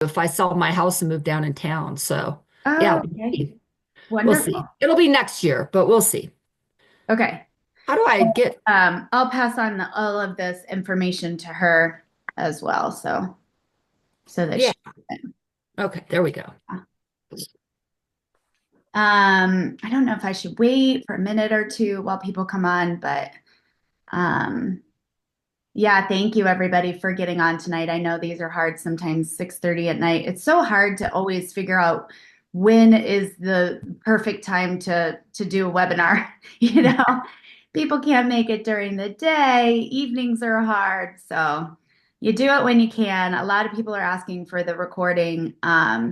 if I sell my house and move down in town. So yeah, Oh, okay. we'll see. Wonderful. It'll be next year, but we'll see. Okay. How do I get? I'll pass on all of this information to her as well, so that Yeah. she can. Okay, there we go. I don't know if I should wait for a minute or two while people come on, but um, yeah, thank you everybody for getting on tonight. I know these are hard sometimes 6:30 at night. It's so hard to always figure out when is the perfect time to do a webinar. You know, people can't make it during the day. Evenings are hard, so you do it when you can. A lot of people are asking for the recording,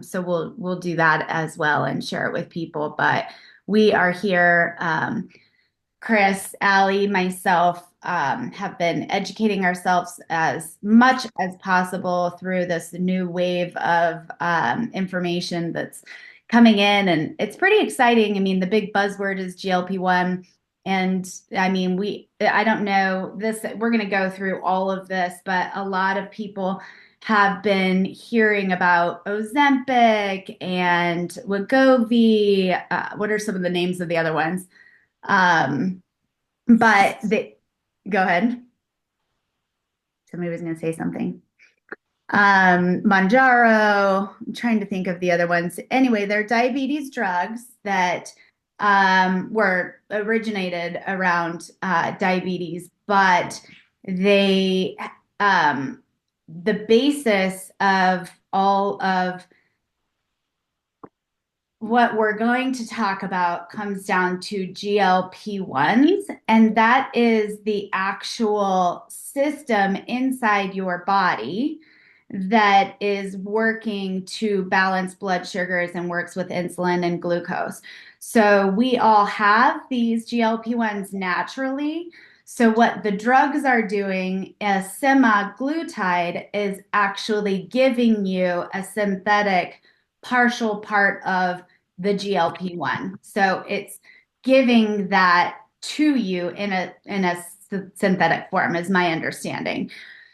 so we'll do that as well and share it with people. But we are here. Chris, Allie, myself have been educating ourselves as much as possible through this new wave of information that's coming in. And it's pretty exciting. I mean, the big buzzword is GLP-1. And I mean, I don't know this, we're going to go through all of this, but a lot of people have been hearing about Ozempic and Wegovy. What are some of the names of the other ones? Um, but they go ahead. Somebody was going to say something. Manjaro. I'm trying to think of the other ones. Anyway, they're diabetes drugs that were originated around diabetes, but they the basis of all of what we're going to talk about comes down to GLP-1s, and that is the actual system inside your body that is working to balance blood sugars and works with insulin and glucose. So we all have these GLP-1s naturally. So what the drugs are doing, as semaglutide, is actually giving you a synthetic partial part of the GLP-1. So it's giving that to you in a synthetic form, is my understanding.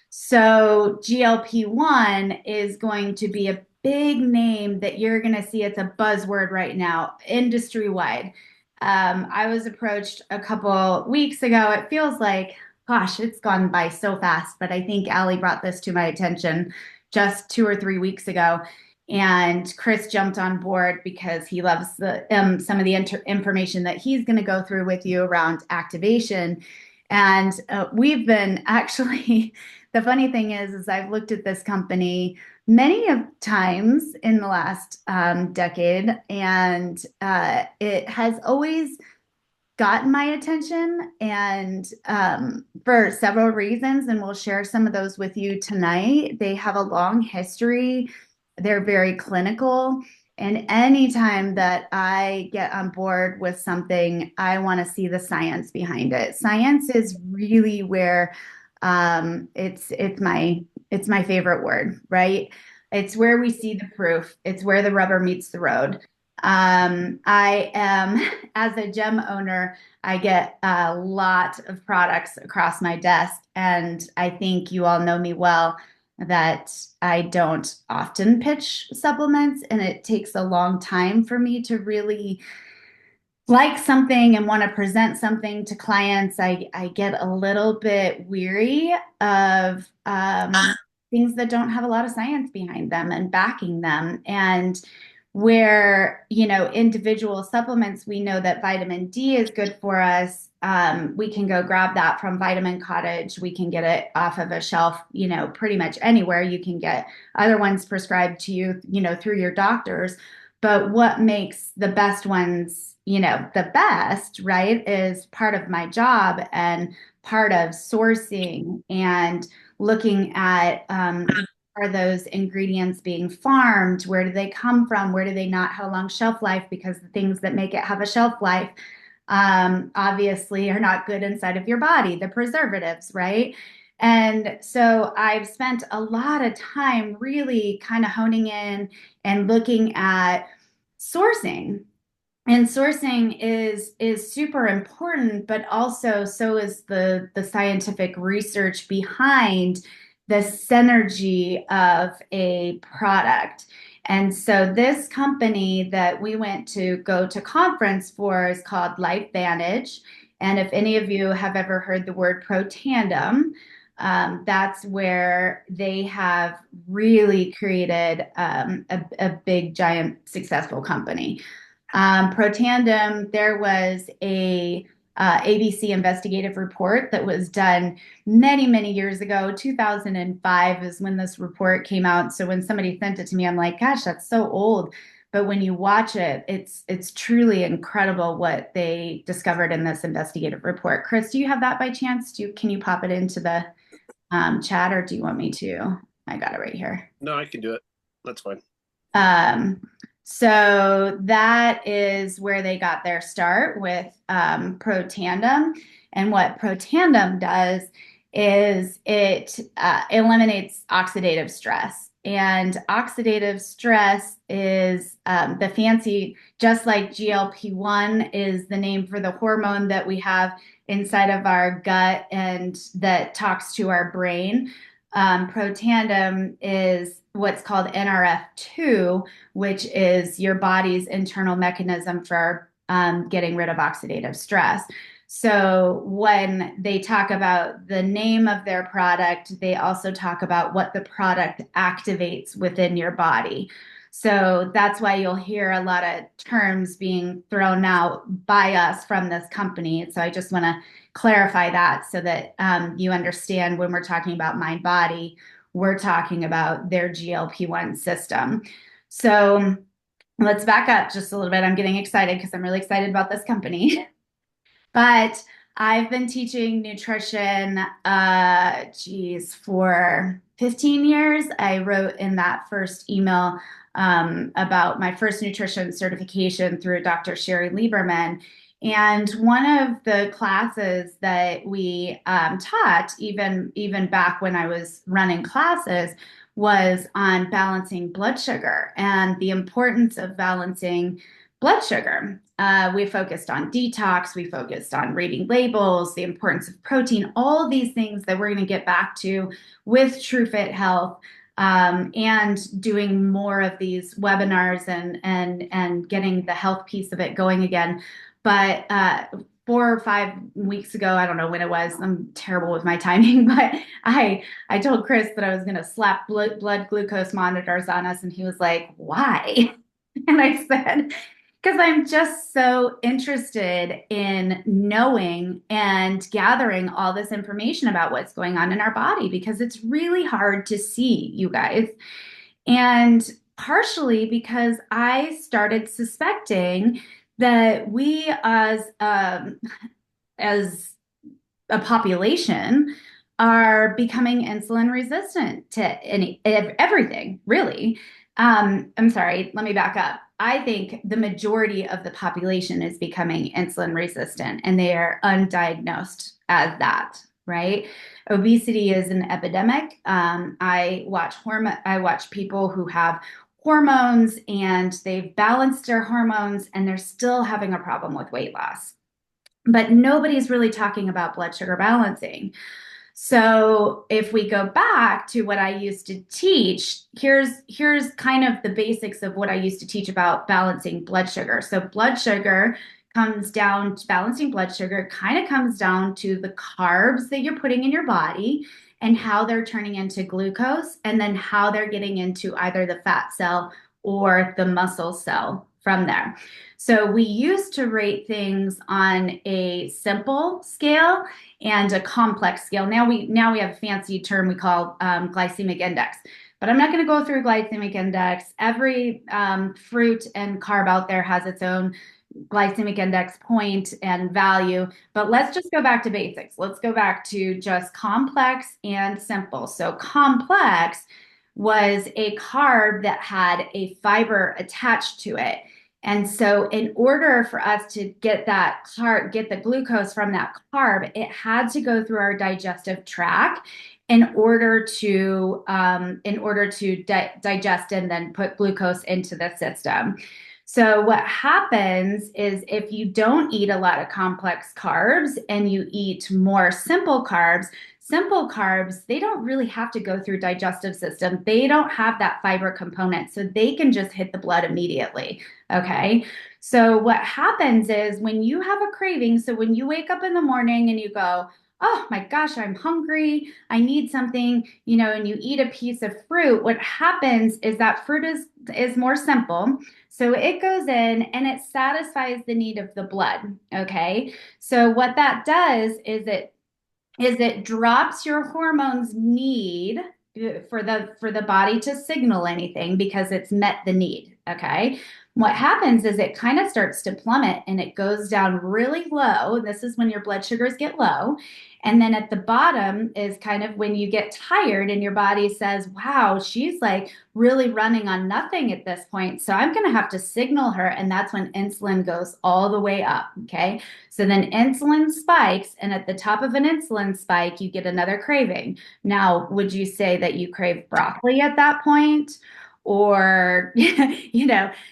So GLP-1 is going to be a big name that you're going to see. It's a buzzword right now, industry wide. I was approached a couple weeks ago. It feels like, gosh, it's gone by so fast, but I think Allie brought this to my attention just 2 or 3 weeks ago. And Chris jumped on board because he loves some of the information that he's going to go through with you around activation. And we've been actually, the funny thing is I've looked at this company many of times in the last decade, and it has always gotten my attention, and for several reasons, and we'll share some of those with you tonight. They have a long history. They're very clinical. And anytime that I get on board with something, I want to see the science behind it. Science is really where it's my favorite word, right? It's where we see the proof. It's where the rubber meets the road. I am, as a gym owner, I get a lot of products across my desk, and I think you all know me well that I don't often pitch supplements, and it takes a long time for me to really like something and want to present something to clients. I get a little bit weary of things that don't have a lot of science behind them and backing them. And where, individual supplements, we know that vitamin D is good for us. We can go grab that from Vitamin Cottage. We can get it off of a shelf, pretty much anywhere. You can get other ones prescribed to you, through your doctors. But what makes the best ones, the best, right, is part of my job and part of sourcing and looking at are those ingredients being farmed? Where do they come from? Where do they not have a long shelf life? Because the things that make it have a shelf life obviously are not good inside of your body, the preservatives, right? And so I've spent a lot of time really kind of honing in and looking at sourcing. And sourcing is super important, but also so is the scientific research behind the synergy of a product. And so this company that we went to go to conference for is called LifeVantage. And if any of you have ever heard the word Protandim, that's where they have really created a big, giant, successful company. Protandem, there was a ABC investigative report that was done many, many years ago. 2005 is when this report came out. So when somebody sent it to me, I'm like, gosh, that's so old. But when you watch it, it's truly incredible what they discovered in this investigative report. Chris, do you have that by chance? Can you pop it into the chat, or do you want me to? I got it right here. No, I can do it. That's fine. Um, so that is where they got their start with Protandem. And what Protandem does is it eliminates oxidative stress. And oxidative stress is the fancy, just like GLP1 is the name for the hormone that we have inside of our gut and that talks to our brain. Protandem is what's called NRF2, which is your body's internal mechanism for getting rid of oxidative stress. So when they talk about the name of their product, they also talk about what the product activates within your body. So that's why you'll hear a lot of terms being thrown out by us from this company. So I just want to clarify that so that you understand when we're talking about mind body, we're talking about their GLP-1 system. So let's back up just a little bit. I'm getting excited because I'm really excited about this company. But I've been teaching nutrition, for 15 years. I wrote in that first email about my first nutrition certification through Dr. Sherry Lieberman. And one of the classes that we taught, even back when I was running classes, was on balancing blood sugar and the importance of balancing blood sugar. We focused on detox, we focused on reading labels, the importance of protein, all of these things that we're going to get back to with TruFit Health, and doing more of these webinars and getting the health piece of it going again. But 4 or 5 weeks ago, I don't know when it was, I'm terrible with my timing, but I told Chris that I was going to slap blood glucose monitors on us, and he was like, why? And I said, because I'm just so interested in knowing and gathering all this information about what's going on in our body, because it's really hard to see, you guys. And partially because I started suspecting that we as a population are becoming insulin resistant to everything, really. I'm sorry, let me back up. I think the majority of the population is becoming insulin resistant, and they are undiagnosed as that, right? Obesity is an epidemic. I watch people who have hormones and they've balanced their hormones and they're still having a problem with weight loss. But nobody's really talking about blood sugar balancing. So if we go back to what I used to teach, here's kind of the basics of what I used to teach about balancing blood sugar. So blood sugar comes down to balancing blood sugar kind of comes down to the carbs that you're putting in your body and how they're turning into glucose, and then how they're getting into either the fat cell or the muscle cell from there. So we used to rate things on a simple scale and a complex scale. Now we have a fancy term we call glycemic index. But I'm not going to go through glycemic index. Every fruit and carb out there has its own glycemic index point and value. But let's just go back to basics. Let's go back to just complex and simple. So complex was a carb that had a fiber attached to it. And so in order for us to get the glucose from that carb, it had to go through our digestive tract in order to digest and then put glucose into the system. So what happens is if you don't eat a lot of complex carbs and you eat more simple carbs, Simple carbs, they don't really have to go through digestive system. They don't have that fiber component, so they can just hit the blood immediately. Okay. So what happens is when you have a craving, so when you wake up in the morning and you go, oh my gosh, I'm hungry, I need something, and you eat a piece of fruit, what happens is that fruit is more simple. So it goes in and it satisfies the need of the blood. Okay. So what that does is it drops your hormones need for the body to signal anything because it's met the need. Okay. What happens is it kind of starts to plummet and it goes down really low. This is when your blood sugars get low. And then at the bottom is kind of when you get tired and your body says, wow, she's like really running on nothing at this point. So I'm going to have to signal her. And that's when insulin goes all the way up. Okay. So then insulin spikes. And at the top of an insulin spike, you get another craving. Now, would you say that you crave broccoli at that point? Or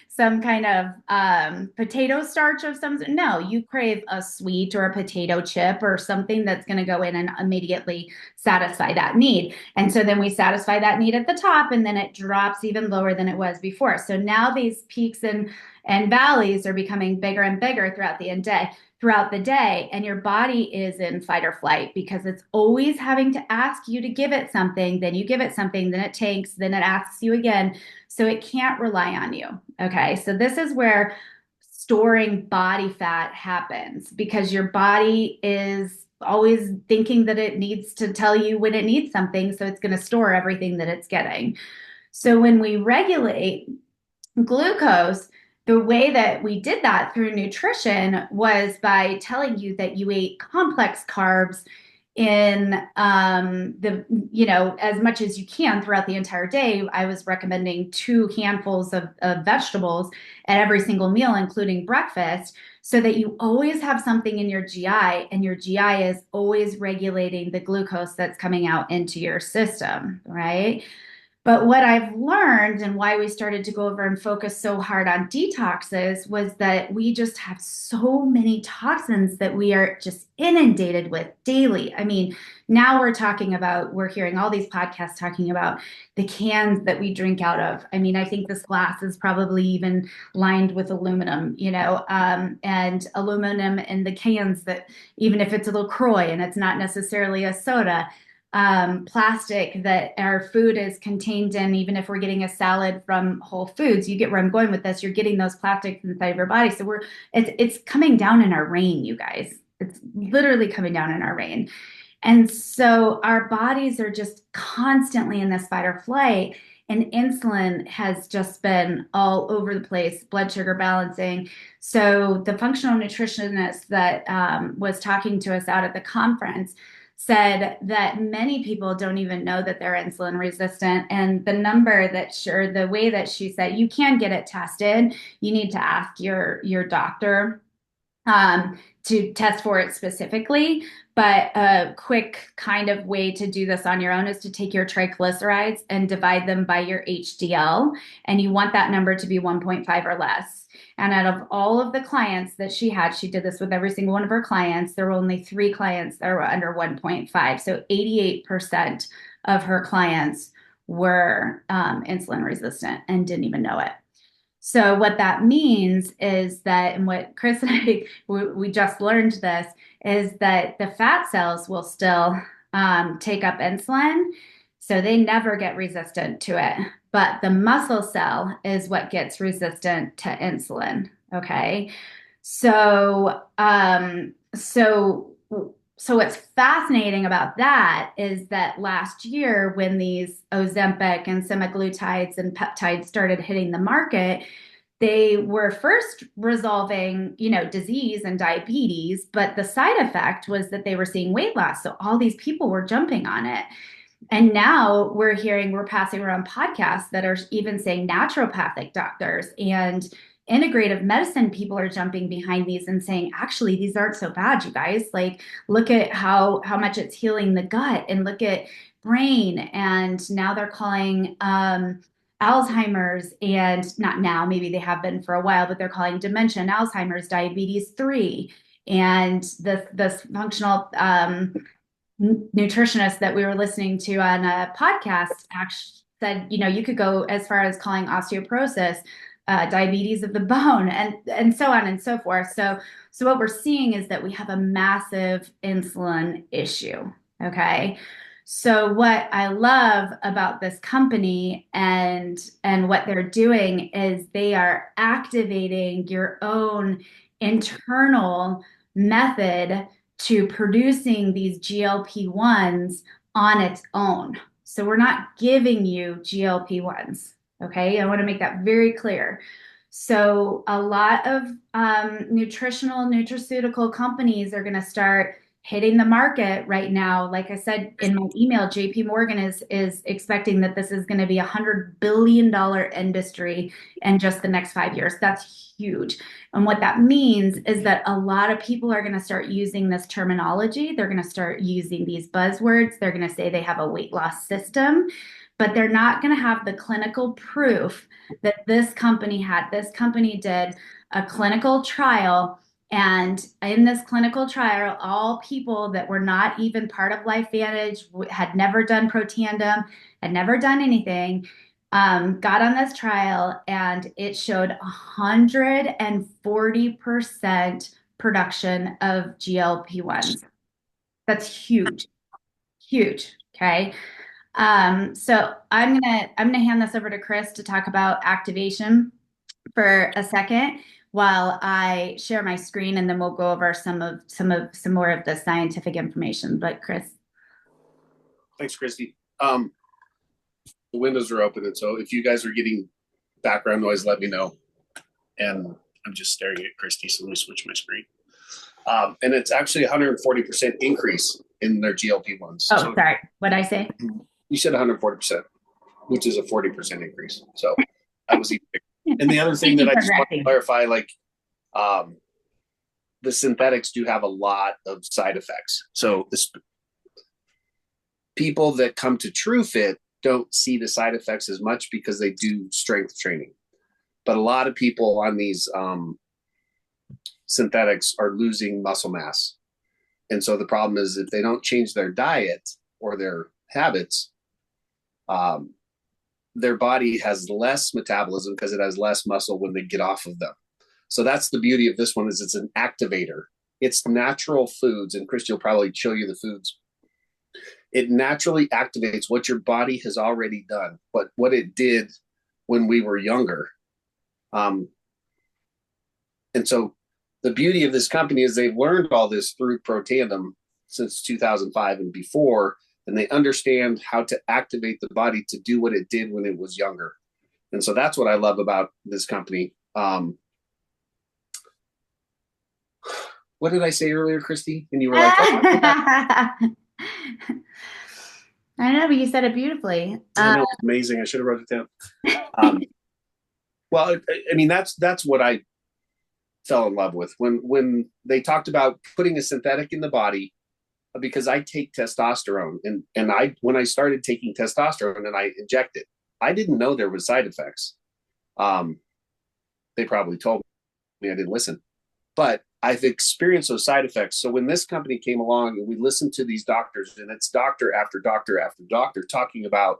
some kind of potato starch of some. No, you crave a sweet or a potato chip or something that's going to go in and immediately satisfy that need. And so then we satisfy that need at the top, and then it drops even lower than it was before. So now these peaks and valleys are becoming bigger and bigger throughout the day, and your body is in fight or flight because it's always having to ask you to give it something, then you give it something, then it tanks, then it asks you again. So it can't rely on you. Okay. So this is where storing body fat happens because your body is always thinking that it needs to tell you when it needs something. So it's going to store everything that it's getting. So when we regulate glucose, the way that we did that through nutrition was by telling you that you ate complex carbs in as much as you can throughout the entire day. I was recommending 2 handfuls of vegetables at every single meal, including breakfast, so that you always have something in your GI, and your GI is always regulating the glucose that's coming out into your system, right? But what I've learned and why we started to go over and focus so hard on detoxes was that we just have so many toxins that we are just inundated with daily. I mean, now we're hearing all these podcasts talking about the cans that we drink out of. I mean, I think this glass is probably even lined with aluminum, and aluminum in the cans that even if it's a LaCroix and it's not necessarily a soda, plastic that our food is contained in. Even if we're getting a salad from Whole Foods, you get where I'm going with this. You're getting those plastics inside of your body. So it's coming down in our rain, you guys. It's literally coming down in our rain. And so our bodies are just constantly in this fight or flight. And insulin has just been all over the place, blood sugar balancing. So the functional nutritionist that was talking to us out at the conference said that many people don't even know that they're insulin resistant. And the way that she said, you can get it tested. You need to ask your doctor to test for it specifically. But a quick kind of way to do this on your own is to take your triglycerides and divide them by your HDL. And you want that number to be 1.5 or less. And out of all of the clients that she did this with every single one of her clients. There were only 3 clients that were under 1.5. So 88% of her clients were insulin resistant and didn't even know it. So what that means is that, and what Chris and I, we just learned this, is that the fat cells will still take up insulin. So they never get resistant to it. But the muscle cell is what gets resistant to insulin. Okay. So what's fascinating about that is that last year, when these Ozempic and semaglutides and peptides started hitting the market, they were first resolving, disease and diabetes, but the side effect was that they were seeing weight loss. So all these people were jumping on it. And now we're passing around podcasts that are even saying naturopathic doctors and integrative medicine people are jumping behind these and saying, actually, these aren't so bad, you guys. Like, look at how much it's healing the gut, and look at brain. And now they're calling Alzheimer's, and not now, maybe they have been for a while, but they're calling dementia and Alzheimer's diabetes 3. And this functional nutritionist that we were listening to on a podcast actually said, you could go as far as calling osteoporosis, diabetes of the bone, and so on and so forth. So what we're seeing is that we have a massive insulin issue. Okay. So what I love about this company and what they're doing is they are activating your own internal method to producing these GLP-1s on its own. So we're not giving you GLP-1s. Okay, I want to make that very clear. So a lot of nutritional nutraceutical companies are going to start hitting the market right now. Like I said in my email, JP Morgan is expecting that this is going to be $100 billion industry in just the next 5 years. That's huge. And what that means is that a lot of people are going to start using this terminology. They're going to start using these buzzwords. They're going to say they have a weight loss system, but they're not going to have the clinical proof that this company had. This company did a clinical trial, and in this clinical trial, all people that were not even part of LifeVantage, had never done Protandim, had never done anything, got on this trial, and it showed 140% production of GLP-1s. That's huge, huge. Okay. So I'm gonna hand this over to Chris to talk about activation for a second while I share my screen, and then we'll go over some more of the scientific information. But Chris. Thanks, Christy. The windows are open, and so if you guys are getting background noise, let me know. And I'm just staring at Christy, so let me switch my screen. And it's actually 140% increase in their GLP-1s. Oh, so, sorry. What'd I say? You said 140%, which is a 40% increase. So I was even bigger. And the other thing that I just want to clarify, the synthetics do have a lot of side effects. So people that come to TruFit don't see the side effects as much because they do strength training. But a lot of people on these synthetics are losing muscle mass. And so the problem is if they don't change their diet or their habits, their body has less metabolism because it has less muscle when they get off of them. So that's the beauty of this one, is it's an activator. It's natural foods, and Christy will probably show you the foods. It naturally activates what your body has already done, what it did when we were younger. And so the beauty of this company is they've learned all this through Protandim since 2005 and before, and they understand how to activate the body to do what it did when it was younger. And so that's what I love about this company. What did I say earlier, Christy? And you were like, oh, I know, but you said it beautifully. I know, it's amazing. I should have wrote it down. Well, I mean, that's what I fell in love with when they talked about putting a synthetic in the body, because I take testosterone, and when I started taking testosterone and I inject it, I didn't know there was side effects. They probably told me, I didn't listen, but I've experienced those side effects. So when this company came along and we listened to these doctors, and it's doctor after doctor after doctor talking about,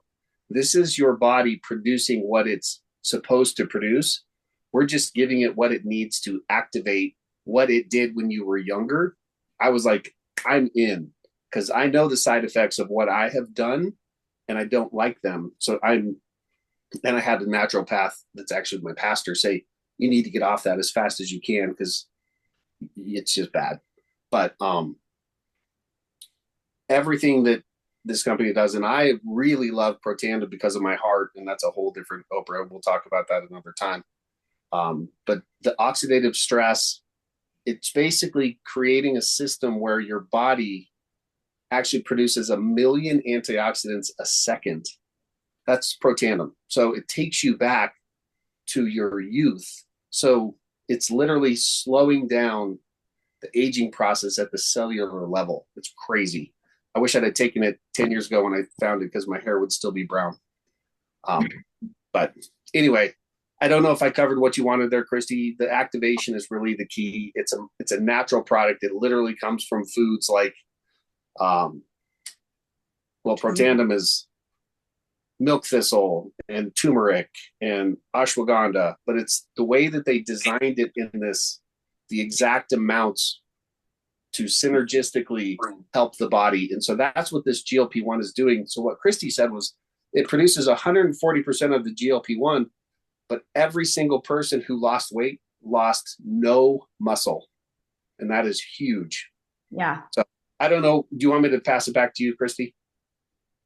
this is your body producing what it's supposed to produce. We're just giving it what it needs to activate what it did when you were younger. I was like, I'm in, because I know the side effects of what I have done, and I don't like them. So I had a natural path. That's actually my pastor say, you need to get off that as fast as you can, because it's just bad. But everything that this company does, and I really love Protandim because of my heart, and that's a whole different Oprah. We'll talk about that another time. But the oxidative stress, it's basically creating a system where your body actually produces 1 million antioxidants a second. That's Protandim. So it takes you back to your youth. So it's literally slowing down the aging process at the cellular level. It's crazy. I wish I'd taken it 10 years ago when I found it, because my hair would still be brown. But anyway, I don't know if I covered what you wanted there, Christy. The activation is really the key. It's a natural product. It literally comes from foods like Well, Protandim is milk thistle and turmeric and ashwagandha, but it's the way that they designed it in this, the exact amounts to synergistically help the body. And so that's what this GLP-1 is doing. So what Christy said was it produces 140% of the GLP-1, but every single person who lost weight lost no muscle. And that is huge. Yeah. So I don't know. Do you want me to pass it back to you, Christy?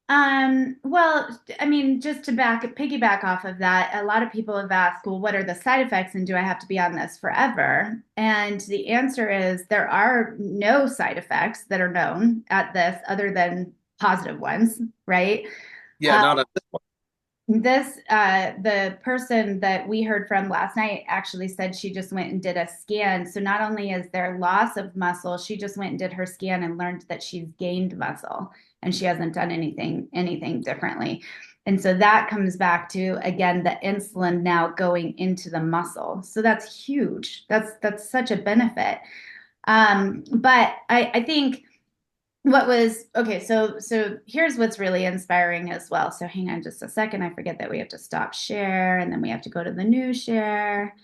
Well, I mean, just to piggyback off of that, a lot of people have asked, well, what are the side effects and do I have to be on this forever? And the answer is there are no side effects that are known at this other than positive ones, right? Yeah, not on this one. The person that we heard from last night actually said she just went and did a scan. So not only is there loss of muscle, she just went and did her scan and learned that she's gained muscle and she hasn't done anything differently. And so that comes back to, again, the insulin now going into the muscle. So that's huge. That's such a benefit. But I think what was okay, so here's what's really inspiring as well. So hang on just a second. I forget that we have to stop share and then we have to go to the new share.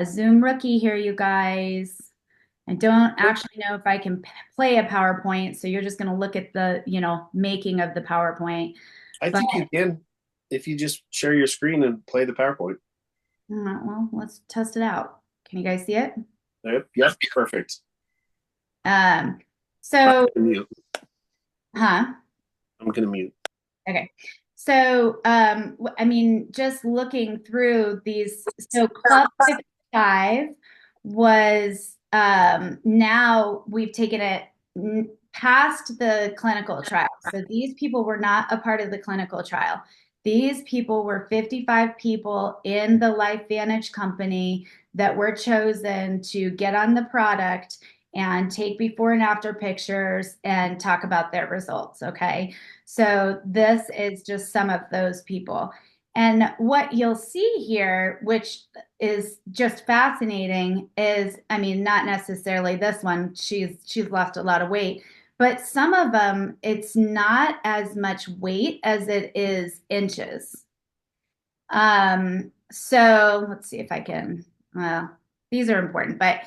Zoom rookie here, you guys. I don't actually know if I can play a PowerPoint, so you're just going to look at the, making of the PowerPoint. I But think you can if you just share your screen and play the PowerPoint. well, let's test it out. Can you guys see it? Yep, perfect. So, Mute. huh? I'm gonna mute. Okay. So, I mean, just looking through these, so Club 55 was now we've taken it past the clinical trial. So these people were not a part of the clinical trial. These people were 55 people in the LifeVantage company that were chosen to get on the product and take before and after pictures and talk about their results. Okay. So this is just some of those people. And what you'll see here, which is just fascinating, is, I mean, not necessarily this one, she's lost a lot of weight, but some of them, it's not as much weight as it is inches. So let's see if I can, well, these are important, but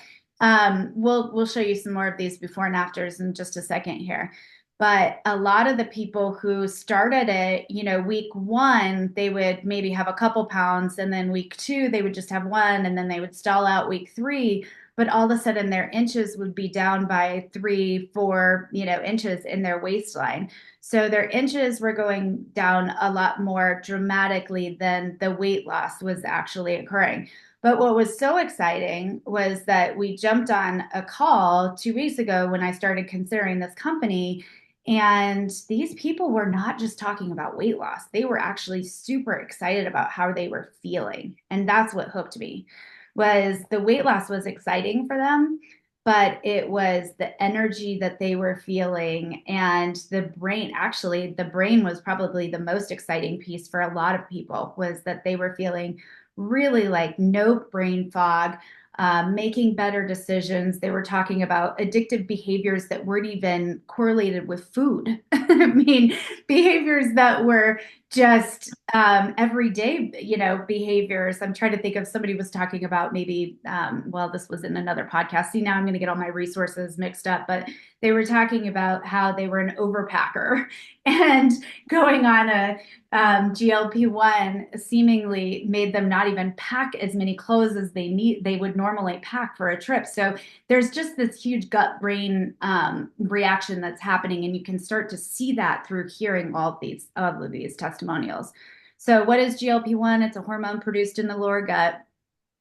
we'll show you some more of these before and afters in just a second here. But a lot of the people who started it, week one, they would maybe have a couple pounds, and then week two, they would just have one, and then they would stall out week three. But all of a sudden, their inches would be down by 3, 4, inches in their waistline. So their inches were going down a lot more dramatically than the weight loss was actually occurring. But what was so exciting was that we jumped on a call 2 weeks ago when I started considering this company. And these people were not just talking about weight loss. They were actually super excited about how they were feeling. And that's what hooked me, was the weight loss was exciting for them, but it was the energy that they were feeling. And the brain, actually, the brain was probably the most exciting piece for a lot of people, was that they were feeling really like no brain fog, making better decisions. They were talking about addictive behaviors that weren't even correlated with food. I mean, behaviors that were just everyday, behaviors. I'm trying to think of, somebody was talking about maybe, well, this was in another podcast. See, now I'm going to get all my resources mixed up, but they were talking about how they were an overpacker and going on a GLP-1 seemingly made them not even pack as many clothes as they would normally pack for a trip. So there's just this huge gut brain reaction that's happening, and you can start to see that through hearing all of these testimonials. So what is GLP-1? It's a hormone produced in the lower gut.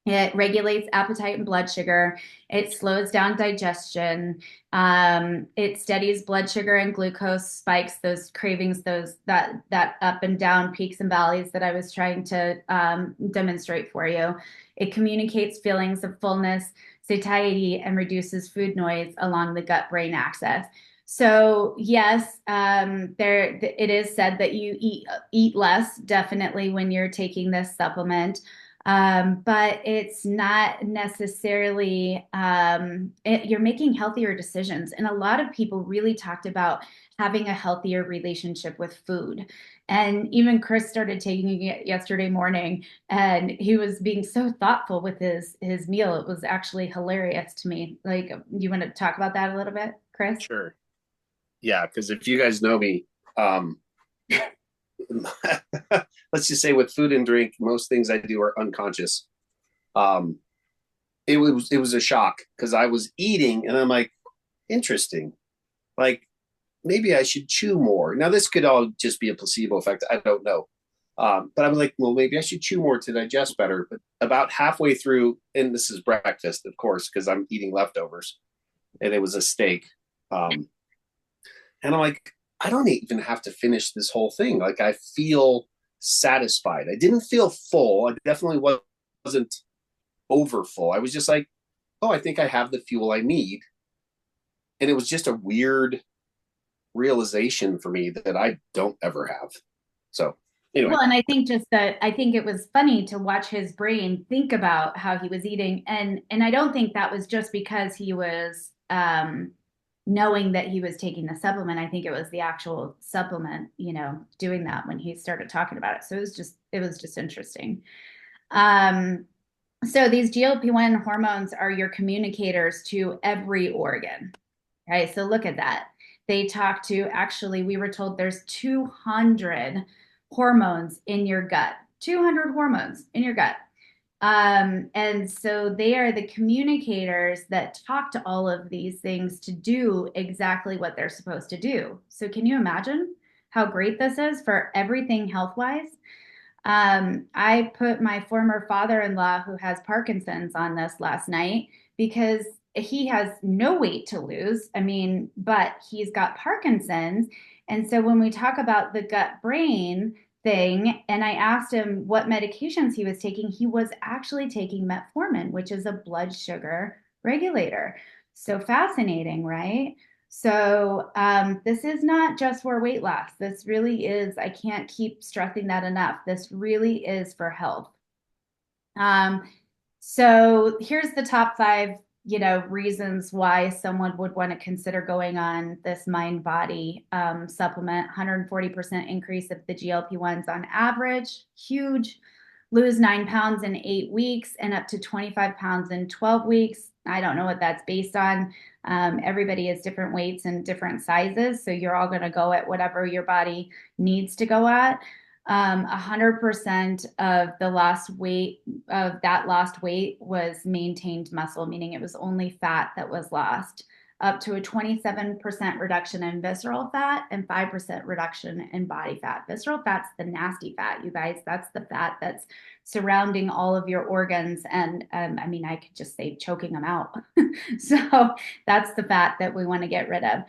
It regulates appetite and blood sugar. It slows down digestion. It steadies blood sugar and glucose spikes, those cravings, that up and down peaks and valleys that I was trying to demonstrate for you. It communicates feelings of fullness, satiety, and reduces food noise along the gut-brain axis. So yes, it is said that you eat less, definitely, when you're taking this supplement. But it's not necessarily, you're making healthier decisions. And a lot of people really talked about having a healthier relationship with food. And even Chris started taking it yesterday morning, and he was being so thoughtful with his meal. It was actually hilarious to me. Like, you want to talk about that a little bit, Chris? Sure. Yeah, because if you guys know me, um, let's just say with food and drink, most things I do are unconscious. Um, it was a shock because I was eating and I'm like, interesting. Like maybe I should chew more. Now this could all just be a placebo effect. I don't know. But I'm like, well, maybe I should chew more to digest better. But about halfway through, and this is breakfast, of course, because I'm eating leftovers, and it was a steak. Um, and I'm like, I don't even have to finish this whole thing. Like I feel satisfied. I didn't feel full. I definitely wasn't over full. I was just like, oh, I think I have the fuel I need. And it was just a weird realization for me that I don't ever have. So anyway, Well, and I think just that I think it was funny to watch his brain think about how he was eating, and I don't think that was just because he was knowing that he was taking the supplement. I think it was the actual supplement, doing that when he started talking about it. So it was just interesting. Um, so these GLP-1 hormones are your communicators to every organ. Right. So look at that. They talk to actually, we were told there's 200 hormones in your gut, 200 hormones in your gut. And so they are the communicators that talk to all of these things to do exactly what they're supposed to do. So can you imagine how great this is for everything health wise? I put my former father-in-law who has Parkinson's on this last night because he has no weight to lose. I mean, but he's got Parkinson's. And so when we talk about the gut brain thing, and I asked him what medications he was taking, he was actually taking metformin, which is a blood sugar regulator. So fascinating, right? So this is not just for weight loss. This really is, I can't keep stressing that enough. This really is for health. Um, so here's the top five, reasons why someone would want to consider going on this mind body supplement. 140% increase of the GLP-1s on average, huge. Lose 9 pounds in 8 weeks and up to 25 pounds in 12 weeks. I don't know what that's based on. Everybody has different weights and different sizes. So you're all going to go at whatever your body needs to go at. 100% of the lost weight was maintained muscle, meaning it was only fat that was lost, up to a 27% reduction in visceral fat and 5% reduction in body fat. Visceral fat's the nasty fat, you guys. That's the fat that's surrounding all of your organs. And I mean, I could just say choking them out. So that's the fat that we want to get rid of.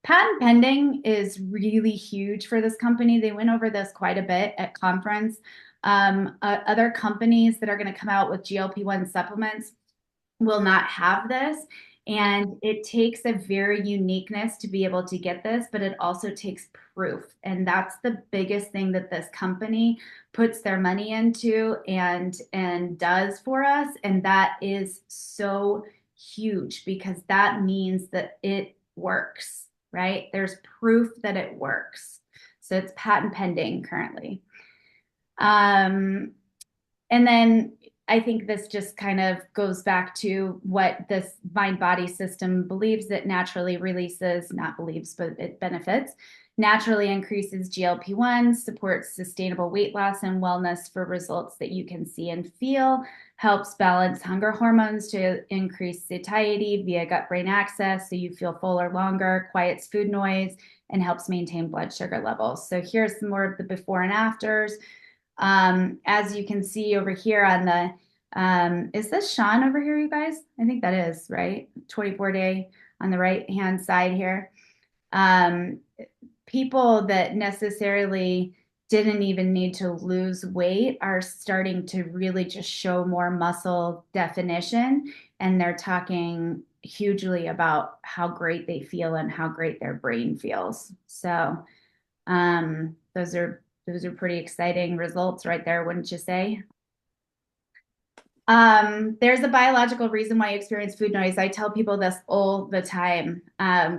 Patent pending is really huge for this company. They went over this quite a bit at conference. Other companies that are going to come out with GLP-1 supplements will not have this. And it takes a very uniqueness to be able to get this, but it also takes proof. And that's the biggest thing that this company puts their money into and does for us. And that is so huge because that means that it works, right? There's proof that it works. So it's patent pending currently. And then I think this just kind of goes back to what this mind body system believes it naturally releases, not believes, but it benefits, naturally increases GLP-1, supports sustainable weight loss and wellness for results that you can see and feel, helps balance hunger hormones to increase satiety via gut brain access so you feel fuller longer, quiets food noise, and helps maintain blood sugar levels. So here's some more of the before and afters. As you can see over here on is this Sean over here, you guys? I think that is, right? 24-day on the right-hand side here. People that necessarily didn't even need to lose weight are starting to really just show more muscle definition, and they're talking hugely about how great they feel and how great their brain feels. So, those are pretty exciting results right there, wouldn't you say? There's a biological reason why you experience food noise. I tell people this all the time.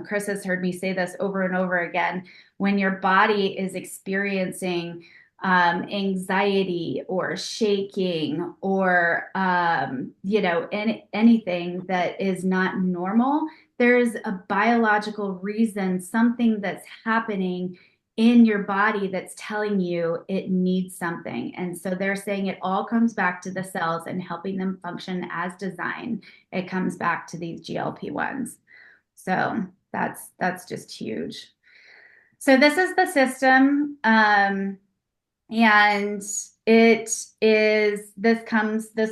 Chris has heard me say this over and over again. When your body is experiencing anxiety or shaking or anything that is not normal, there's a biological reason, something that's happening in your body that's telling you it needs something. And so they're saying it all comes back to the cells and helping them function as designed. It comes back to these GLP-1s. So that's just huge. So this is the system. And this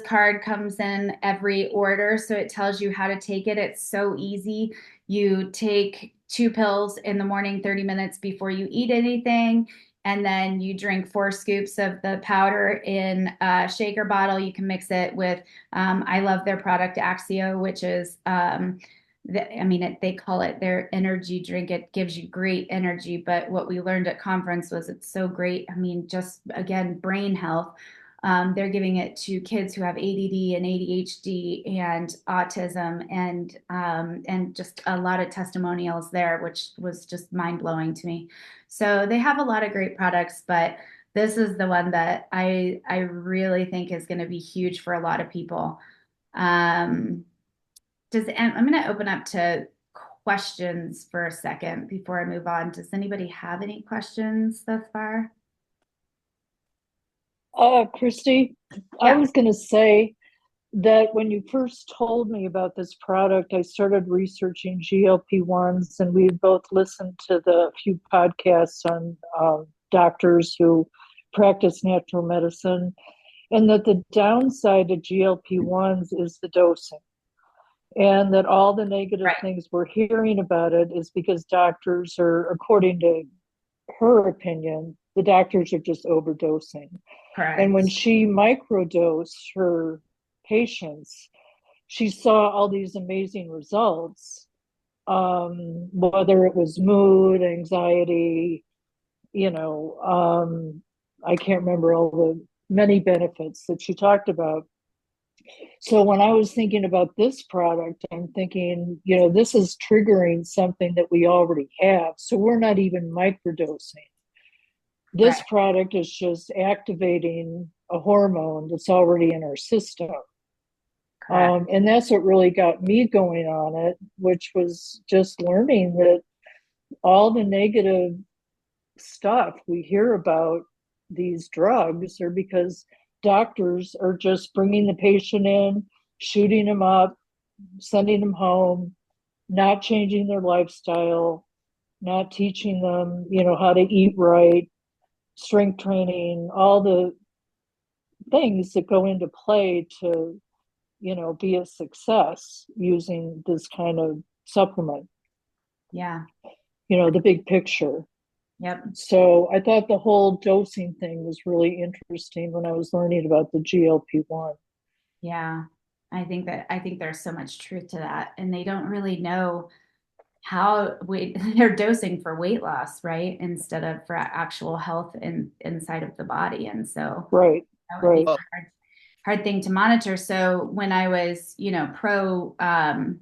card comes in every order. So it tells you how to take it. It's so easy. You take 2 pills in the morning, 30 minutes before you eat anything. And then you drink 4 scoops of the powder in a shaker bottle. You can mix it with, I love their product Axio, which is, they call it their energy drink. It gives you great energy. But what we learned at conference was it's so great. I mean, just again, brain health. They're giving it to kids who have ADD and ADHD and autism, and just a lot of testimonials there, which was just mind blowing to me. So they have a lot of great products, but this is the one that I really think is going to be huge for a lot of people. Um, I'm going to open up to questions for a second before I move on. Does anybody have any questions thus far? Christy, I Yeah. was going to say that when you first told me about this product, I started researching GLP-1s, and we both listened to the few podcasts on doctors who practice natural medicine, and that the downside of GLP-1s is the dosing. And that all the negative Right. things we're hearing about it is because doctors are, according to her opinion, the doctors are just overdosing. And when Correct. she microdosed her patients, she saw all these amazing results, whether it was mood, anxiety, I can't remember all the many benefits that she talked about. So when I was thinking about this product, I'm thinking, this is triggering something that we already have. So we're not even microdosing. Right. This product is just activating a hormone that's already in our system. Correct. And that's what really got me going on it, which was just learning that all the negative stuff we hear about these drugs are because doctors are just bringing the patient in, shooting them up, sending them home, not changing their lifestyle, not teaching them, how to eat right, strength training, all the things that go into play to, be a success using this kind of supplement, Yeah. the big picture. Yep. So I thought the whole dosing thing was really interesting when I was learning about the GLP-1. Yeah. I think there's so much truth to that. And they don't really know how they're dosing for weight loss, right? Instead of for actual health inside of the body. And so Right, that would be right. Well, hard thing to monitor. So when I was, pro and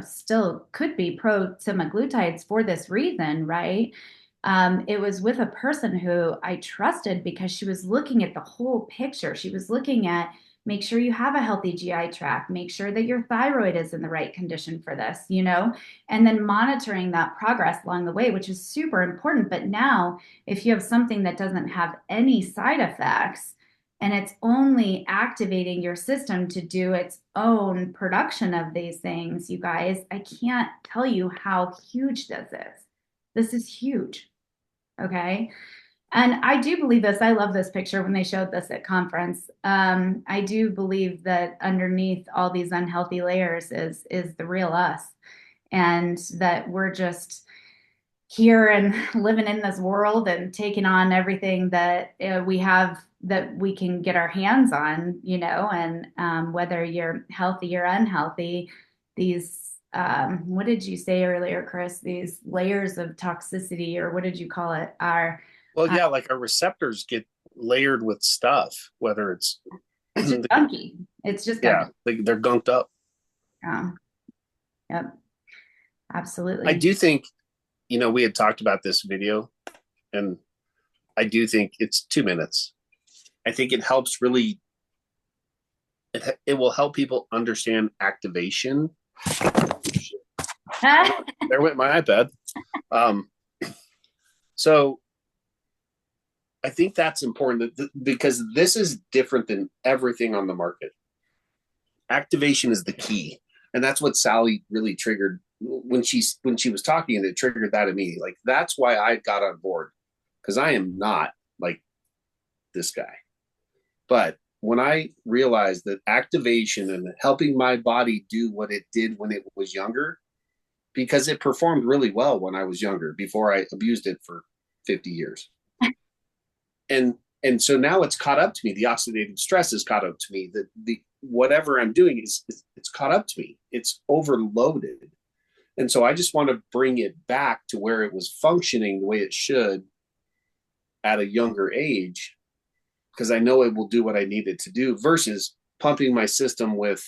still could be pro semaglutides for this reason, right? It was with a person who I trusted because she was looking at the whole picture. She was looking at make sure you have a healthy GI tract, make sure that your thyroid is in the right condition for this, and then monitoring that progress along the way, which is super important. But now, if you have something that doesn't have any side effects, and it's only activating your system to do its own production of these things, you guys, I can't tell you how huge this is. This is huge. Okay. And I do believe this. I love this picture when they showed this at conference. I do believe that underneath all these unhealthy layers is the real us, and that we're just here and living in this world and taking on everything that we have that we can get our hands on, and whether you're healthy or unhealthy, these, what did you say earlier, Chris? These layers of toxicity, or what did you call it? yeah, like our receptors get layered with stuff, whether it's it's just gunky. It's just Yeah, gunky. they're gunked up. Yeah. Yep. I Absolutely. do think, we had talked about this video, and I do think it's 2 minutes. I think it helps really, it will help people understand activation. There went my iPad. So I think that's important because this is different than everything on the market. Activation is the key. And that's what Sally really triggered when she was talking, and it triggered that in me. Like, that's why I got on board, because I am not like this guy. But when I realized that activation and helping my body do what it did when it was younger, because it performed really well when I was younger, before I abused it for 50 years. And so now it's caught up to me. The oxidative stress is caught up to me. The whatever I'm doing is it's caught up to me. It's overloaded. And so I just want to bring it back to where it was functioning the way it should at a younger age, because I know it will do what I need it to do, versus pumping my system with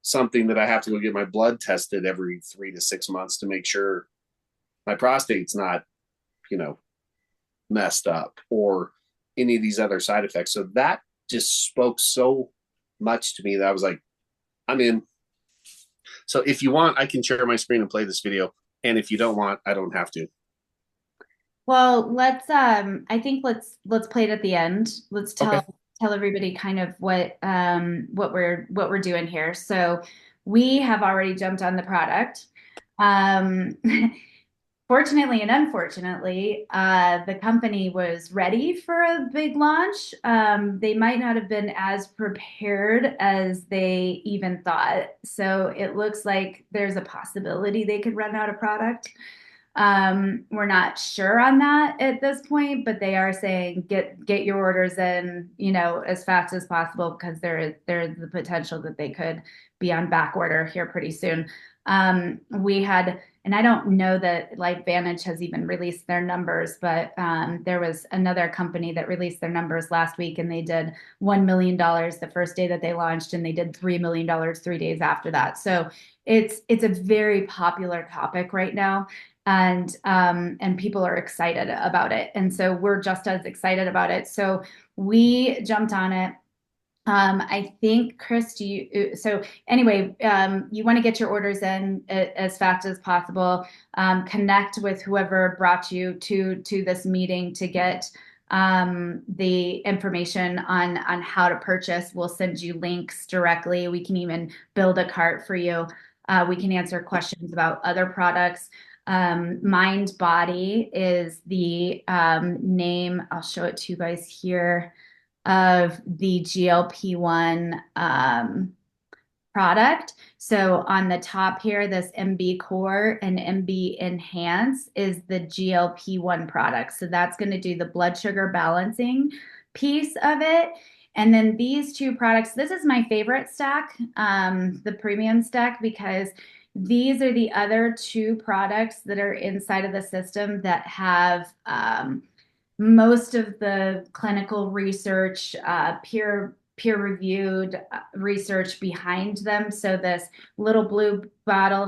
something that I have to go get my blood tested every 3 to 6 months to make sure my prostate's not, messed up, or any of these other side effects. So that just spoke so much to me that I was like, I'm in. So if you want, I can share my screen and play this video. And if you don't want, I don't have to. Well, I think let's play it at the end. Let's Okay. tell everybody kind of what we're doing here. So we have already jumped on the product. Um, Fortunately and unfortunately, the company was ready for a big launch. They might not have been as prepared as they even thought. So it looks like there's a possibility they could run out of product. We're not sure on that at this point, but they are saying get your orders in, as fast as possible, because there's the potential that they could be on back order here pretty soon. We had, and I don't know that LifeVantage has even released their numbers, but there was another company that released their numbers last week, and they did $1 million the first day that they launched, and they did $3 million 3 days after that. So it's a very popular topic right now, and people are excited about it, and so we're just as excited about it. So we jumped on it. I think, Chris, so anyway, you want to get your orders in as fast as possible. Connect with whoever brought you to this meeting to get the information on how to purchase. We'll send you links directly. We can even build a cart for you. We can answer questions about other products. Mind Body is the name. I'll show it to you guys here, of the GLP1 product. So on the top here, this MB Core and MB Enhance is the GLP1 product. So that's going to do the blood sugar balancing piece of it. And then these two products, this is my favorite stack, the premium stack, because these are the other two products that are inside of the system that have most of the clinical research, peer-reviewed research behind them. So this little blue bottle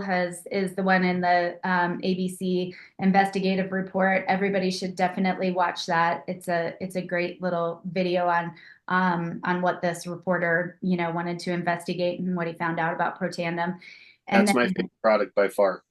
is the one in the ABC investigative report. Everybody should definitely watch that. It's a great little video on what this reporter wanted to investigate and what he found out about Protandim. And That's my favorite product by far.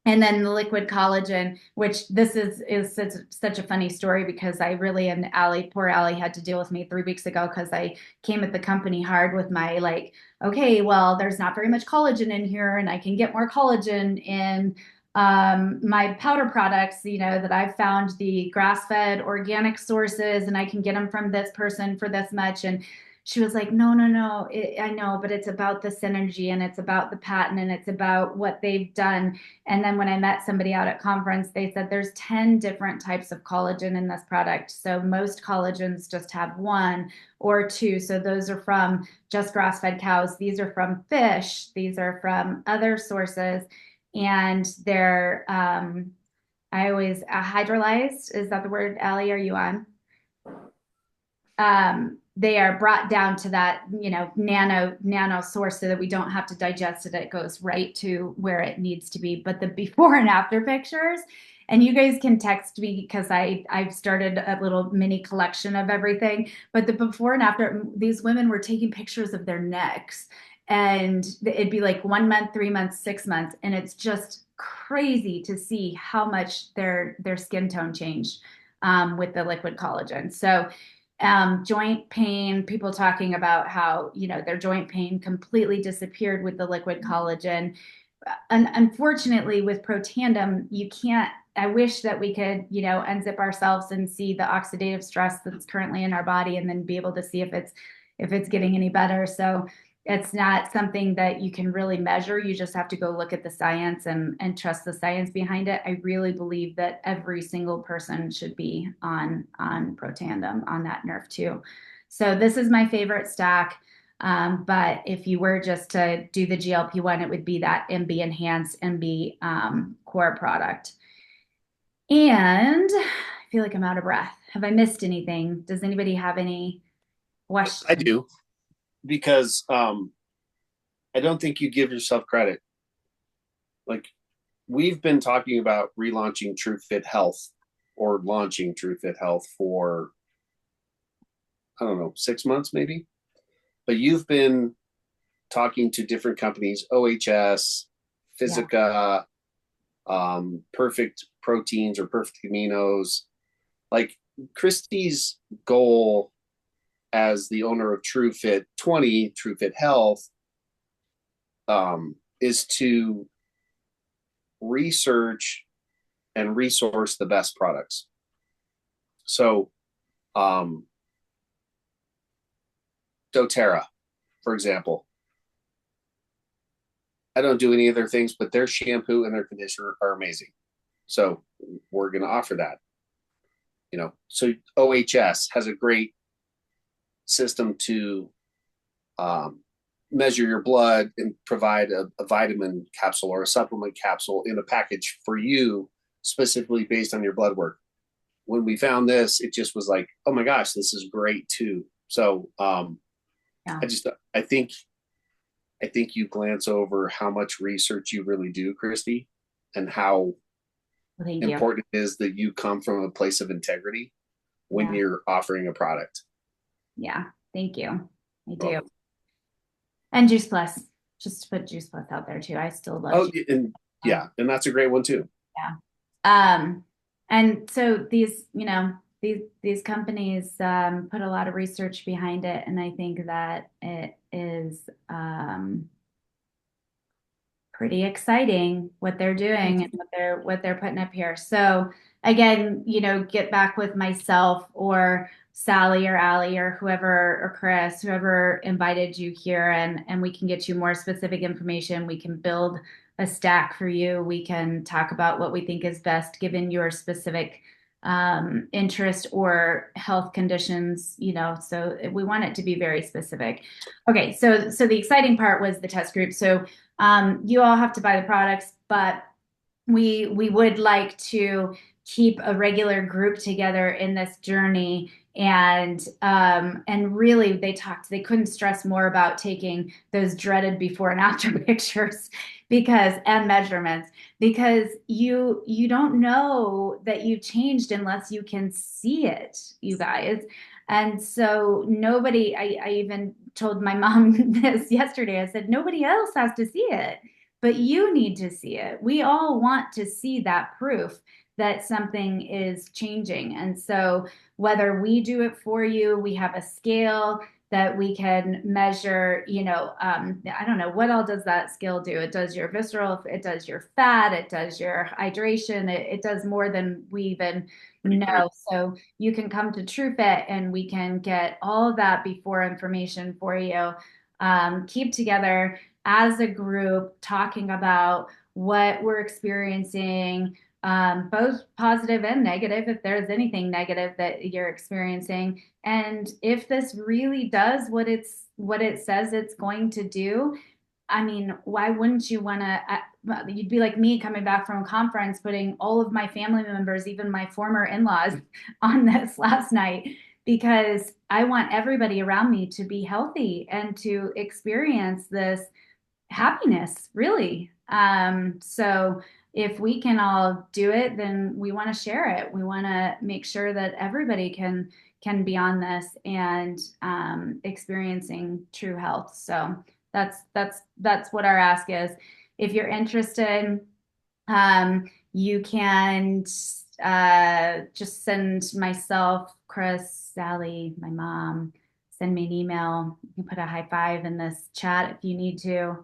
And then the liquid collagen, which this is such a funny story, because I really, and poor Allie had to deal with me 3 weeks ago, because I came at the company hard with my okay, well, there's not very much collagen in here, and I can get more collagen in my powder products, that I've found the grass-fed organic sources, and I can get them from this person for this much. And she was like, no, I know, but it's about the synergy, and it's about the patent, and it's about what they've done. And then when I met somebody out at conference, they said there's 10 different types of collagen in this product. So most collagens just have 1 or 2. So those are from just grass-fed cows. These are from fish. These are from other sources. And they're, hydrolyzed. Is that the word, Allie, are you on? they are brought down to that, nano source so that we don't have to digest it. It goes right to where it needs to be. But the before and after pictures, and you guys can text me because I've started a little mini collection of everything. But the before and after, these women were taking pictures of their necks, and it'd be like 1 month, 3 months, 6 months, and it's just crazy to see how much their skin tone changed with the liquid collagen. So joint pain, people talking about how, their joint pain completely disappeared with the liquid collagen. And unfortunately, with Protandim, you can't. I wish that we could, unzip ourselves and see the oxidative stress that's currently in our body, and then be able to see if it's getting any better. So it's not something that you can really measure. You just have to go look at the science and trust the science behind it. I really believe that every single person should be on Protandim, on that nerve too. So this is my favorite stack. But if you were just to do the GLP-1, it would be that MB Enhanced, MB Core product. And I feel like I'm out of breath. Have I missed anything? Does anybody have any questions? I do, because I don't think you give yourself credit. Like, we've been talking about relaunching TruFit Health, or launching TruFit Health, for, I don't know, 6 months maybe. But you've been talking to different companies, OHS, Physica, Perfect Proteins or Perfect Aminos. Like, Christy's goal as the owner of TruFIT20, TruFit Health, is to research and resource the best products. So, doTERRA, for example, I don't do any of their things, but their shampoo and their conditioner are amazing. So we're going to offer that. So OHS has a great system to measure your blood and provide a vitamin capsule or a supplement capsule in a package for you, specifically based on your blood work. When we found this, it just was like, oh my gosh, this is great too. So I think you glance over how much research you really do, Christy, and how important it is that you come from a place of integrity when you're offering a product. Yeah, thank you. I do. And Juice Plus, just to put Juice Plus out there too. I still love. And that's a great one too. Yeah. And so these companies put a lot of research behind it, and I think that it is pretty exciting what they're doing and what they're putting up here. So again, get back with myself or Sally or Allie or whoever, or Chris, whoever invited you here, and we can get you more specific information. We can build a stack for you. We can talk about what we think is best given your specific interest or health conditions, so we want it to be very specific. Okay. So the exciting part was the test group. So you all have to buy the products, but we would like to keep a regular group together in this journey. And really, they couldn't stress more about taking those dreaded before and after pictures and measurements, because you don't know that you've changed unless you can see it, you guys. And so I even told my mom this yesterday. I said, nobody else has to see it, but you need to see it. We all want to see that proof that something is changing. And so whether we do it for you, we have a scale that we can measure, I don't know, what all does that scale do? It does your visceral, it does your fat, it does your hydration, it does more than we even know. So you can come to TruFit and we can get all of that before information for you. Keep together as a group, talking about what we're experiencing, both positive and negative, if there's anything negative that you're experiencing. And if this really does what it says it's going to do, I mean, why wouldn't you want to? You'd be like me coming back from a conference, putting all of my family members, even my former in-laws, on this last night. because I want everybody around me to be healthy and to experience this happiness, really. So if we can all do it, then we want to share it. We want to make sure that everybody can be on this and experiencing true health. So that's what our ask is. If you're interested, you can just send myself, Chris, Sally, my mom, send me an email. You can put a high five in this chat if you need to.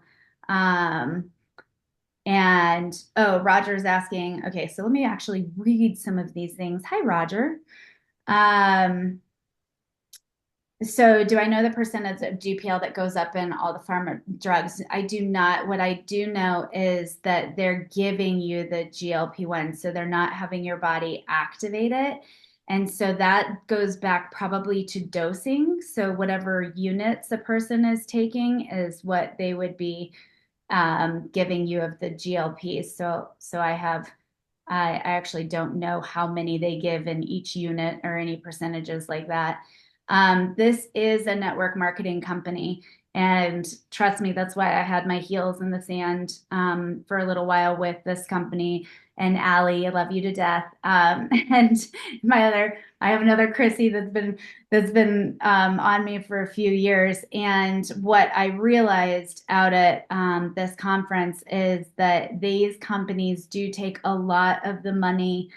And oh, Roger's asking, okay, so let me actually read some of these things. Hi, Roger. So do I know the percentage of GPL that goes up in all the pharma drugs? I do not. What I do know is that they're giving you the GLP-1, so they're not having your body activate it. And so that goes back probably to dosing. So whatever units a person is taking is what they would be giving you of the GLPs. So I actually don't know how many they give in each unit or any percentages like that. This is a network marketing company. And trust me, that's why I had my heels in the sand for a little while with this company. And Allie, I love you to death. And I have another Chrissy that's been on me for a few years. And what I realized out at this conference is that these companies do take a lot of the money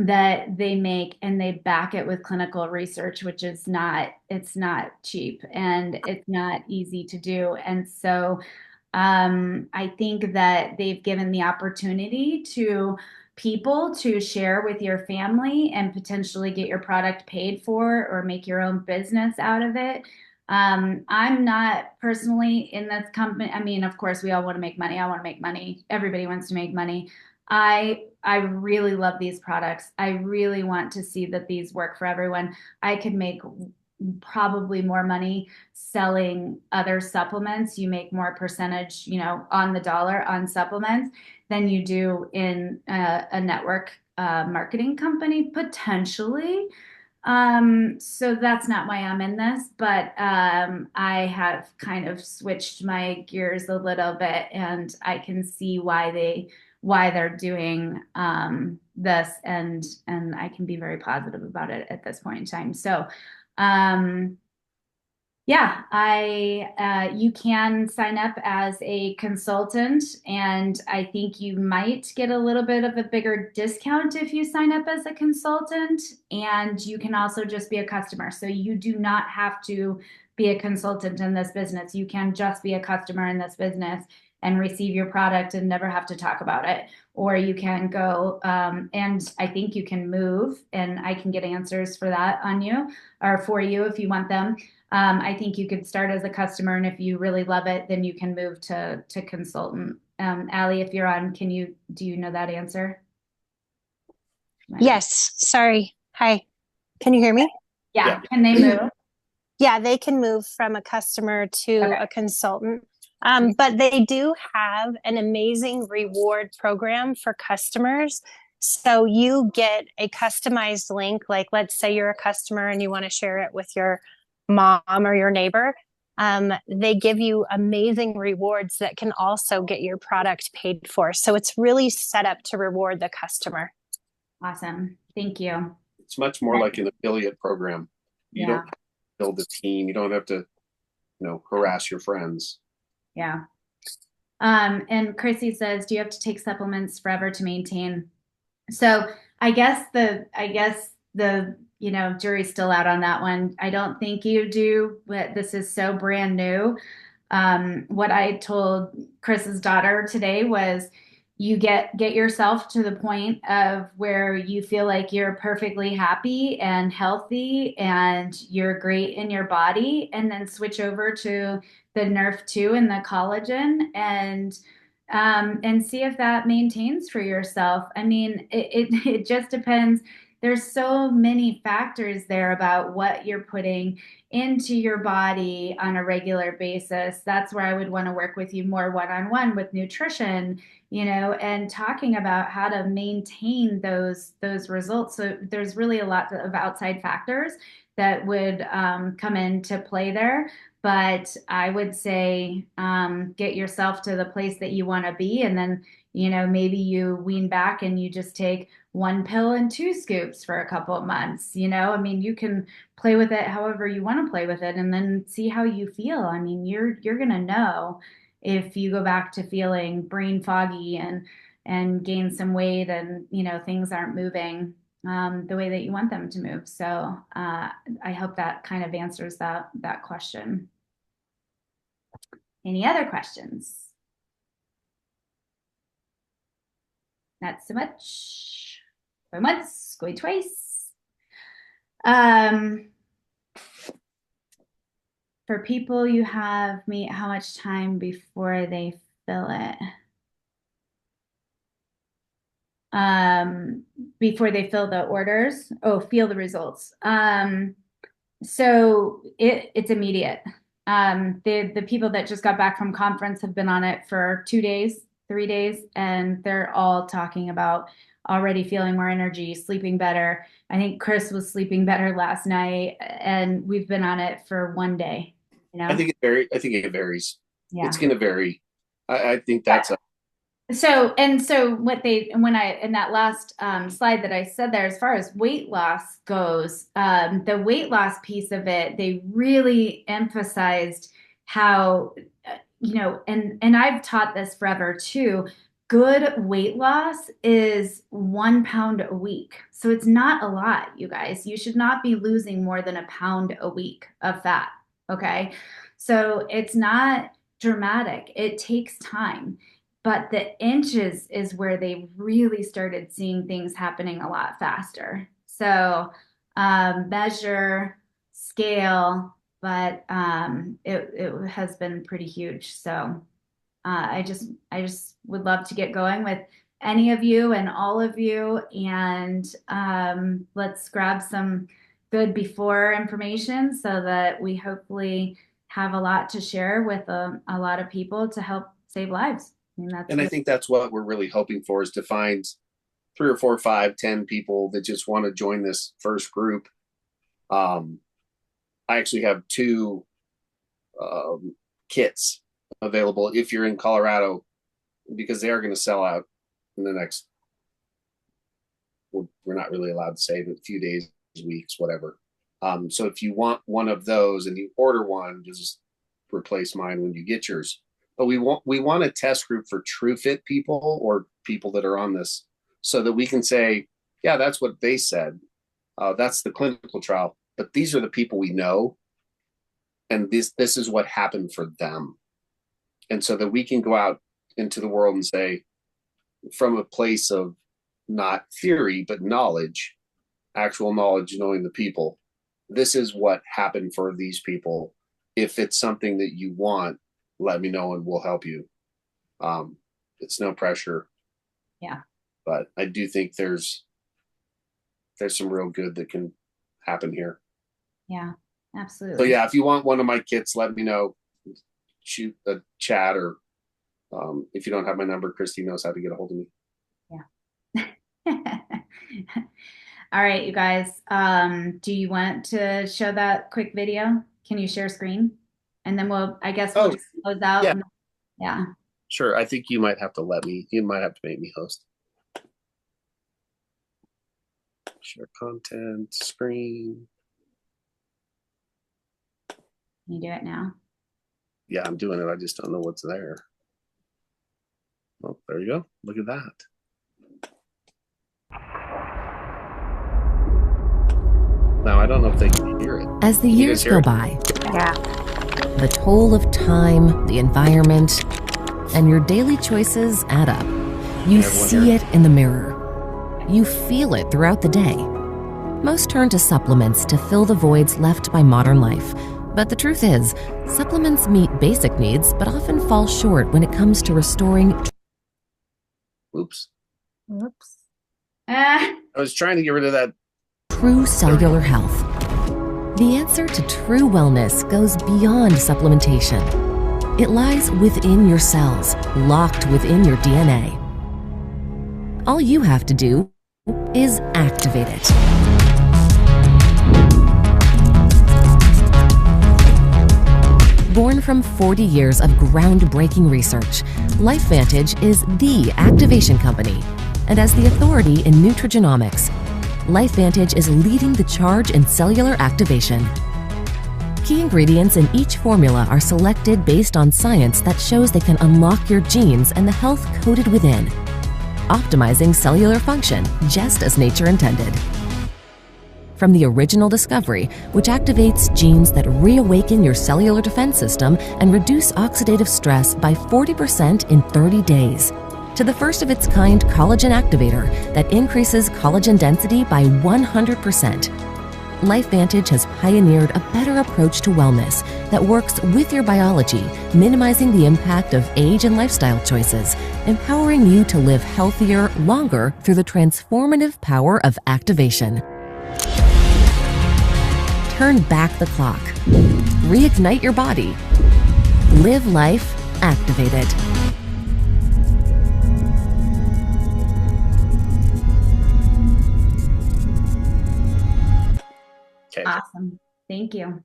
that they make and they back it with clinical research, which is it's not cheap and it's not easy to do. And so I think that they've given the opportunity to people to share with your family and potentially get your product paid for or make your own business out of it. I'm not personally in this company. I mean, of course, we all want to make money. I want to make money. Everybody wants to make money. I really love these products. I really want to see that these work for everyone. I could make probably more money selling other supplements. You make more percentage, on the dollar on supplements than you do in a network marketing company, potentially. So that's not why I'm in this, but I have kind of switched my gears a little bit, and I can see why they're doing this, and I can be very positive about it at this point in time. So yeah, you can sign up as a consultant, and I think you might get a little bit of a bigger discount if you sign up as a consultant, and you can also just be a customer. So you do not have to be a consultant in this business. You can just be a customer in this business and receive your product and never have to talk about it. Or you can go, and I think you can move, and I can get answers for that on you or for you if you want them. I think you could start as a customer, and if you really love it, then you can move to consultant. Allie, if you're on, do you know that answer? Yes. Sorry. Hi. Can you hear me? Yeah. Can they move? Yeah, they can move from a customer to a consultant. But they do have an amazing reward program for customers. So you get a customized link, like let's say you're a customer and you want to share it with your mom or your neighbor. They give you amazing rewards that can also get your product paid for. So it's really set up to reward the customer. Awesome. Thank you. It's much more like an affiliate program. You don't have to build a team. You don't have to, harass your friends. Yeah. And Chrissy says, do you have to take supplements forever to maintain? So I guess the jury's still out on that one. I don't think you do, but this is so brand new. What I told Chris's daughter today was you get yourself to the point of where you feel like you're perfectly happy and healthy and you're great in your body, and then switch over to the Nerf 2 and the collagen and see if that maintains for yourself. I mean, it just depends. there's so many factors there about what you're putting into your body on a regular basis. That's where I would want to work with you more one-on-one with nutrition, and talking about how to maintain those results. So there's really a lot of outside factors that would come into play there. But I would say get yourself to the place that you want to be, and then maybe you wean back and you just take 1 pill and 2 scoops for a couple of months. I mean, you can play with it however you want to play with it, and then see how you feel. I mean, you're gonna know if you go back to feeling brain foggy and gain some weight, and things aren't moving the way that you want them to move. So I hope that kind of answers that question. Any other questions? Not so much. Going once, going twice. For people you have meet, how much time before they fill it? Before they fill the orders? Oh, feel the results. So it's immediate. The people that just got back from conference have been on it for 2 days, 3 days, and they're all talking about already feeling more energy, sleeping better. I think Chris was sleeping better last night, and we've been on it for 1 day. I think it varies. Yeah. It's going to vary. I think that's So what in that last slide that I said there, as far as weight loss goes, the weight loss piece of it, they really emphasized how, and I've taught this forever too. Good weight loss is 1 pound a week. So it's not a lot, you guys. You should not be losing more than 1 pound a week of fat. Okay. So it's not dramatic. It takes time. But the inches is where they really started seeing things happening a lot faster. So measure, scale, but it has been pretty huge. So I just would love to get going with any of you and all of you, and let's grab some good before information so that we hopefully have a lot to share with a lot of people to help save lives. I think that's what we're really hoping for, is to find 3 or 4 or 5, 10 people that just want to join this first group. I actually have 2 kits available if you're in Colorado, because they are going to sell out in the next, we're not really allowed to say, but a few days, weeks, whatever. So if you want one of those and you order one, just replace mine when you get yours. But we want a test group for TruFIT people, or people that are on this, so that we can say, yeah, that's what they said. That's the clinical trial, but these are the people we know, and this is what happened for them. And so that we can go out into the world and say, from a place of not theory, but knowledge, actual knowledge, knowing the people, this is what happened for these people. If it's something that you want, let me know and we'll help you. It's no pressure. Yeah. But I do think there's some real good that can happen here. Yeah, absolutely. So yeah, if you want one of my kits, let me know. Shoot a chat, or if you don't have my number, Christy knows how to get a hold of me. Yeah. All right, you guys. Do you want to show that quick video? Can you share screen? And then we'll just close out. Yeah. Yeah. Sure. I think you might have to you might have to make me host. Share content, screen. Can you do it now? Yeah, I'm doing it. I just don't know what's there. Oh, there you go. Look at that. Now, I don't know if they can hear it. As the years go by, Yeah. the toll of time, the environment, and your daily choices add up. You see it in the mirror. You feel it throughout the day. Most turn to supplements to fill the voids left by modern life. But the truth is, supplements meet basic needs, but often fall short when it comes to restoring. Oops. Whoops. I was trying to get rid of that true cellular health. The answer to true wellness goes beyond supplementation. It lies within your cells, locked within your DNA. All you have to do is activate it. Born from 40 years of groundbreaking research, LifeVantage is the activation company. And as the authority in nutrigenomics, LifeVantage is leading the charge in cellular activation. Key ingredients in each formula are selected based on science that shows they can unlock your genes and the health coded within, optimizing cellular function just as nature intended. From the original discovery, which activates genes that reawaken your cellular defense system and reduce oxidative stress by 40% in 30 days, to the first of its kind collagen activator that increases collagen density by 100%. LifeVantage has pioneered a better approach to wellness that works with your biology, minimizing the impact of age and lifestyle choices, empowering you to live healthier, longer through the transformative power of activation. Turn back the clock. Reignite your body. Live life activated. Okay. Awesome. Thank you.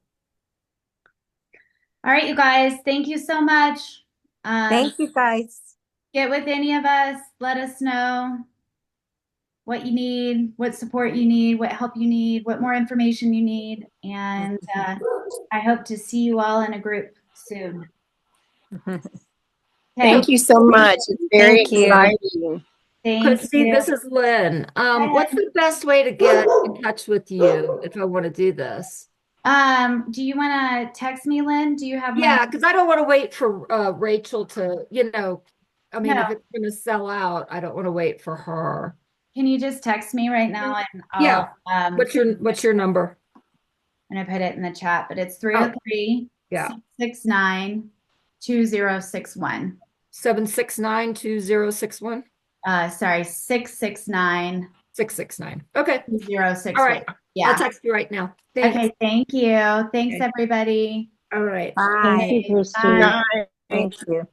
All right, you guys, thank you so much. Thank you, guys. Get with any of us. Let us know what you need, what support you need, what help you need, what more information you need. And I hope to see you all in a group soon. Okay. Thank you so much. It's very Thank you. exciting. Thank Christy, you. this is Lynn. What's the best way to get in touch with you if I want to do this? Do you want to text me, Lynn? Do you have my? Yeah, because I don't want to wait for Rachel to, I mean, No. if it's going to sell out, I don't want to wait for her. Can you just text me right now and Yeah. I'll What's your number? I'm gonna put it in the chat, but it's 303 Yeah. 669 2061. 769-2061? Sorry, 669 669. Okay. 2061. All right. Yeah. I'll text you right now. Thanks. Okay, thank you. Thanks, Okay. everybody. All right. Bye. Thank you, Christy. Bye. Thank you.